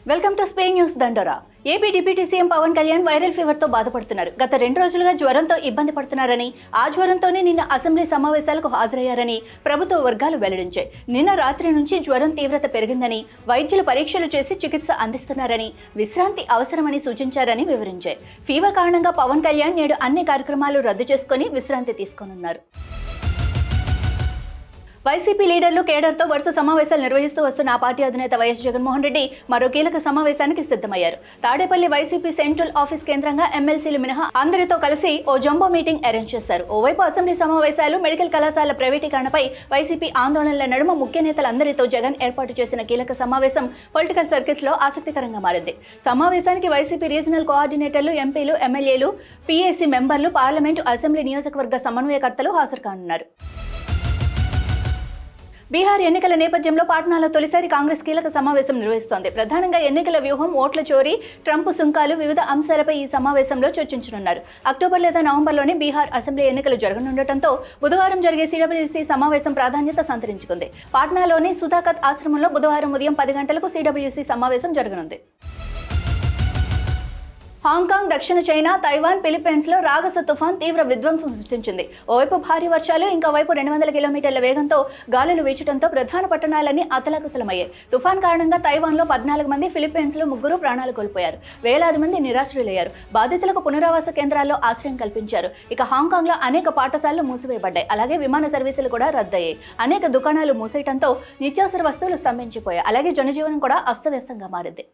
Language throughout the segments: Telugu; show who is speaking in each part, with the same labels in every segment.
Speaker 1: వెల్కమ్ టు స్పే news Dandora. AP deputy CM Pawan Kalyan viral fever తో బాధపడుతున్నారు. గత 2 రోజులుగా జ్వరంతో ఇబ్బంది పడుతున్నారని, ఆ జ్వరంతోనే నిన్న అసెంబ్లీ సమావేశాలకు హాజరయ్యారని ప్రభుత్వ వర్గాలు వెల్లడించాయి. నిన్న రాత్రి నుంచి జ్వరం తీవ్రత పెరిగిందని, వైద్యులు పరీక్షలు చేసి చికిత్స అందిస్తున్నారని, విశ్రాంతి అవసరమని సూచించారని వివరించాయి. ఫీవర్ కారణంగా పవన్ కళ్యాణ్ నేడు అన్ని కార్యక్రమాలు రద్దు చేసుకుని విశ్రాంతి తీసుకోనున్నారు. వైసీపీ లీడర్లు కేడర్తో వరుస సమావేశాలు నిర్వహిస్తూ వస్తున్న ఆ పార్టీ అధినేత వైఎస్ జగన్మోహన్ రెడ్డి మరో కీలక సమావేశానికి సిద్ధమయ్యారు. తాడేపల్లి వైసీపీ సెంట్రల్ ఆఫీస్ కేంద్రంగా ఎమ్మెల్సీలు మినహా అందరితో కలిసి ఓ జంబో మీటింగ్ అరేంజ్ చేశారు. ఓవైపు అసెంబ్లీ సమావేశాలు, మెడికల్ కళాశాల ప్రైవేటీకరణపై వైసీపీ ఆందోళనల నడుమ ముఖ్య నేతలందరితో జగన్ ఏర్పాటు చేసిన కీలక సమావేశం పొలిటికల్ సర్కిల్స్ లో ఆసక్తికరంగా మారింది. సమావేశానికి వైసీపీ రీజనల్ కోఆర్డినేటర్లు, ఎంపీలు, ఎమ్మెల్యేలు, పీఏసీ మెంబర్లు, పార్లమెంటు, అసెంబ్లీ నియోజకవర్గ సమన్వయకర్తలు హాజరు కానున్నారు. బీహార్ ఎన్నికల నేపథ్యంలో పాట్నాలో తొలిసారి కాంగ్రెస్ కీలక సమావేశం నిర్వహిస్తోంది. ప్రధానంగా ఎన్నికల వ్యూహం, ఓట్ల చోరీ, ట్రంప్ సుంకాలు, వివిధ అంశాలపై ఈ సమావేశంలో చర్చించనున్నారు. అక్టోబర్ లేదా నవంబర్లోనే బీహార్ అసెంబ్లీ ఎన్నికలు జరగనుండటంతో బుధవారం జరిగే సిడబ్ల్యూసీ సమావేశం ప్రాధాన్యత సంతరించుకుంది. పాట్నాలోని సుధాకత్ ఆశ్రమంలో బుధవారం ఉదయం 10 గంటలకు సిడబ్ల్యూసీ సమావేశం జరగనుంది. హాంకాంగ్, దక్షిణ చైనా, తైవాన్, ఫిలిప్పీన్స్ లో రాగస తుఫాన్ తీవ్ర విధ్వంసం సృష్టించింది. ఓవైపు భారీ వర్షాలు, ఇంకోవైపు 200 కిలోమీటర్ల వేగంతో గాలులు వీచడంతో ప్రధాన పట్టణాలన్నీ అతలాకుతలమయ్యాయి. తుఫాన్ కారణంగా తైవాన్లో 14 మంది, ఫిలిప్పీన్స్ లో 3 ప్రాణాలు కోల్పోయారు. వేలాది మంది నిరాశ్రులయ్యారు. బాధితులకు పునరావాస కేంద్రాల్లో ఆశ్రయం కల్పించారు. ఇక హాంకాంగ్ లో అనేక పాఠశాలలు మూసివేయబడ్డాయి. అలాగే విమాన సర్వీసులు కూడా రద్దయ్యాయి. అనేక దుకాణాలు మూసేయడంతో నిత్యావసర వస్తువులు స్తంభించిపోయాయి. అలాగే జనజీవనం కూడా అస్తవ్యస్తంగా మారింది.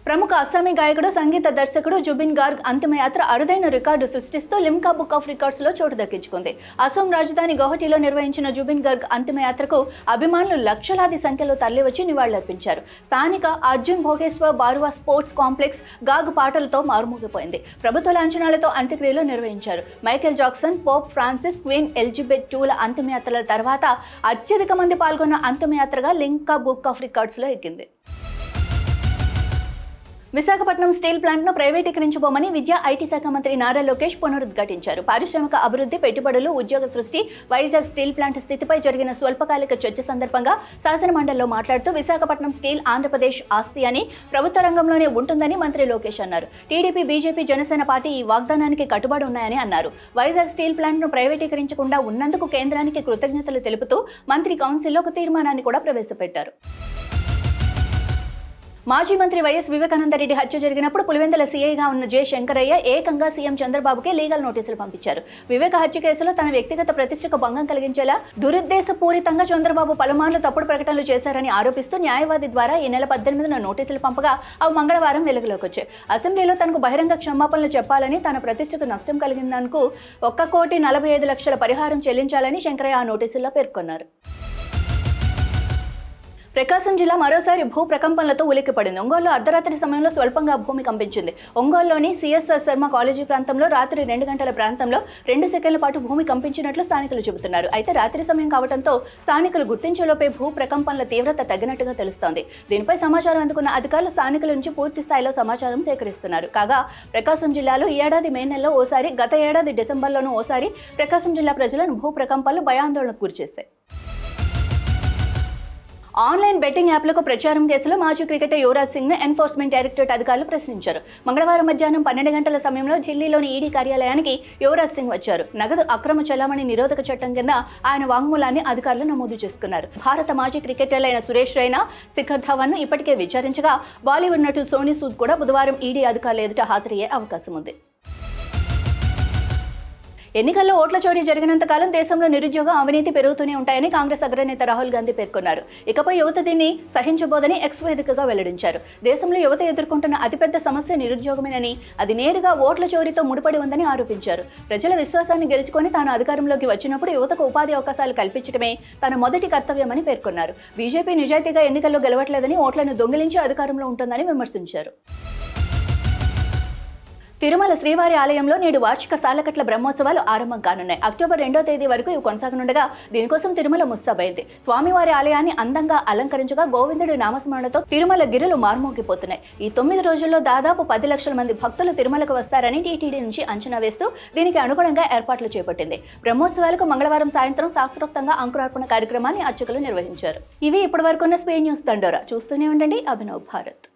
Speaker 1: ప్రముఖ అస్సామీ గాయకుడు, సంగీత దర్శకుడు జుబిన్ గార్గ్ అంతిమయాత్ర అరుదైన రికార్డు సృష్టిస్తూ లిమ్కా బుక్ ఆఫ్ రికార్డ్స్ లో చోటు దక్కించుకుంది. అసోం రాజధాని గౌహటిలో నిర్వహించిన జుబిన్ గార్గ్ అంతిమయాత్రకు అభిమానులు లక్షలాది సంఖ్యలో తరలివచ్చి నివాళులర్పించారు. స్థానిక అర్జున్ భోగేశ్వర్ బారువా స్పోర్ట్స్ కాంప్లెక్స్ గాగ్ పాటలతో మారుమోగిపోయింది. ప్రభుత్వ లాంఛనాలతో అంత్యక్రియలు నిర్వహించారు. Michael Jackson, Pope Francis, Queen Elizabeth II అంతిమయాత్రల తర్వాత అత్యధిక మంది పాల్గొన్న అంతిమయాత్రగా లిమ్కా బుక్ ఆఫ్ రికార్డ్స్ లో ఎక్కింది. విశాఖపట్నం స్టీల్ ప్లాంట్ను ప్రైవేటీకరించబోమని విద్యా, ఐటీ శాఖ మంత్రి నారా లోకేష్ పునరుద్ఘాటించారు. పారిశ్రామిక అభివృద్ధి, పెట్టుబడులు, ఉద్యోగ సృష్టి, వైజాగ్ స్టీల్ ప్లాంట్ స్థితిపై జరిగిన స్వల్పకాలిక చర్చ సందర్భంగా శాసనమండలిలో మాట్లాడుతూ విశాఖపట్నం స్టీల్ ఆంధ్రప్రదేశ్ ఆస్తి అని, ప్రభుత్వ రంగంలోనే ఉంటుందని మంత్రి లోకేష్ అన్నారు. టీడీపీ, బీజేపీ, జనసేన పార్టీ ఈ వాగ్దానానికి కట్టుబడి ఉన్నాయని అన్నారు. వైజాగ్ స్టీల్ ప్లాంట్ను ప్రైవేటీకరించకుండా ఉన్నందుకు కేంద్రానికి కృతజ్ఞతలు తెలుపుతూ మంత్రి కౌన్సిల్లో ఒక తీర్మానాన్ని కూడా ప్రవేశపెట్టారు. మాజీ మంత్రి వైఎస్ వివేకానందరెడ్డి హత్య జరిగినప్పుడు పులివెందుల సీఐగా ఉన్న జె శంకరయ్య ఏకంగా సీఎం చంద్రబాబుకే లీగల్ నోటీసులు పంపించారు. వివేక హత్య కేసులో తన వ్యక్తిగత ప్రతిష్టకు భంగం కలిగించేలా దురుద్దేశపూరితంగా చంద్రబాబు పలుమార్లు తప్పుడు ప్రకటనలు చేశారని ఆరోపిస్తూ న్యాయవాది ద్వారా ఈ నెల 18న నోటీసులు పంపగా అవి మంగళవారం వెలుగులోకి వచ్చాయి. అసెంబ్లీలో తనకు బహిరంగ క్షమాపణలు చెప్పాలని, తన ప్రతిష్టకు నష్టం కలిగిందనుకు 1,45,00,000 పరిహారం చెల్లించాలని శంకరయ్య ఆ నోటీసుల్లో పేర్కొన్నారు. ప్రకాశం జిల్లా మరోసారి భూ ప్రకంపనలతో ఉలిక్కిపడింది. ఒంగోలులో అర్ధరాత్రి సమయంలో స్వల్పంగా భూమి కంపించింది. ఒంగోలులోని సిఎస్ఆర్ శర్మ కాలేజీ ప్రాంతంలో రాత్రి 2 గంటల ప్రాంతంలో 2 సెకండ్ల పాటు భూమి కంపించినట్లు స్థానికులు చెబుతున్నారు. అయితే రాత్రి సమయం కావడంతో స్థానికులు గుర్తించేలోపే భూ ప్రకంపనల తీవ్రత తగ్గినట్టుగా తెలుస్తోంది. దీనిపై సమాచారం అందుకున్న అధికారులు స్థానికుల నుంచి పూర్తి స్థాయిలో సమాచారం సేకరిస్తున్నారు. కాగా ప్రకాశం జిల్లాలో ఈ ఏడాది మే నెలలో ఓసారి, గత ఏడాది డిసెంబర్లోనూ ఓసారి ప్రకాశం జిల్లా ప్రజలను భూ ప్రకంపనలు భయాందోళనకు గురిచేశాయి. ఆన్లైన్ బెట్టింగ్ యాప్లకు ప్రచారం కేసులో మాజీ క్రికెటర్ యువరాజ్ సింగ్ను ఎన్ఫోర్స్మెంట్ డైరెక్టరేట్ అధికారులు ప్రశ్నించారు. మంగళవారం మధ్యాహ్నం 12 గంటల సమయంలో ఢిల్లీలోని ఈడీ కార్యాలయానికి యువరాజ్ సింగ్ వచ్చారు. నగదు అక్రమ చెలామణి నిరోధక చట్టం కింద ఆయన వాంగ్మూలాన్ని అధికారులు నమోదు చేసుకున్నారు. భారత మాజీ క్రికెటర్లైన సురేష్ రైనా, శిఖర్ ధవన్ను ఇప్పటికే విచారించగా బాలీవుడ్ నటుడు సోనీ సూద్ కూడా బుధవారం ఈడీ అధికారుల ఎదుట హాజరయ్యే అవకాశం ఉంది. ఎన్నికల్లో ఓట్ల చోరీ జరిగినంత కాలం దేశంలో నిరుద్యోగం, అవినీతి పెరుగుతూనే ఉంటాయని కాంగ్రెస్ అగ్రనేత రాహుల్ గాంధీ పేర్కొన్నారు. ఇకపై యువత దీన్ని సహించబోదని ఎక్స్ వేదికగా వెల్లడించారు. దేశంలో యువత ఎదుర్కొంటున్న అతిపెద్ద సమస్య నిరుద్యోగమేనని, అది నేరుగా ఓట్ల చోరీతో ముడిపడి ఉందని ఆరోపించారు. ప్రజల విశ్వాసాన్ని గెలుచుకొని తాను అధికారంలోకి వచ్చినప్పుడు యువతకు ఉపాధి అవకాశాలు కల్పించడమే తన మొదటి కర్తవ్యమని పేర్కొన్నారు. బీజేపీ నిజాయితీగా ఎన్నికల్లో గెలవట్లేదని, ఓట్లను దొంగిలించి అధికారంలో ఉంటుందని విమర్శించారు. తిరుమల శ్రీవారి ఆలయంలో నేడు వార్షిక సాలకట్ల బ్రహ్మోత్సవాలు ఆరంభం కానున్నాయి. అక్టోబర్ 2వ తేదీ వరకు ఇవి కొనసాగనుండగా దీనికోసం తిరుమల ముస్తాబైంది. స్వామివారి ఆలయాన్ని అందంగా అలంకరించగా గోవిందుడి నామస్మరణతో తిరుమల గిరులు మార్మోగిపోతున్నాయి. ఈ 9 రోజుల్లో దాదాపు 10 లక్షల మంది భక్తులు తిరుమలకు వస్తారని టీటీడీ నుంచి అంచనా వేస్తూ దీనికి అనుగుణంగా ఏర్పాట్లు చేపట్టింది. బ్రహ్మోత్సవాలకు మంగళవారం సాయంత్రం శాస్త్రోక్తంగా అంకురార్పణ కార్యక్రమాన్ని అర్చకులు నిర్వహించారు. ఇవి ఇప్పటివరకున్న స్పే న్యూస్ దండోరా. చూస్తూనే ఉండండి అభినవ్ భారత్.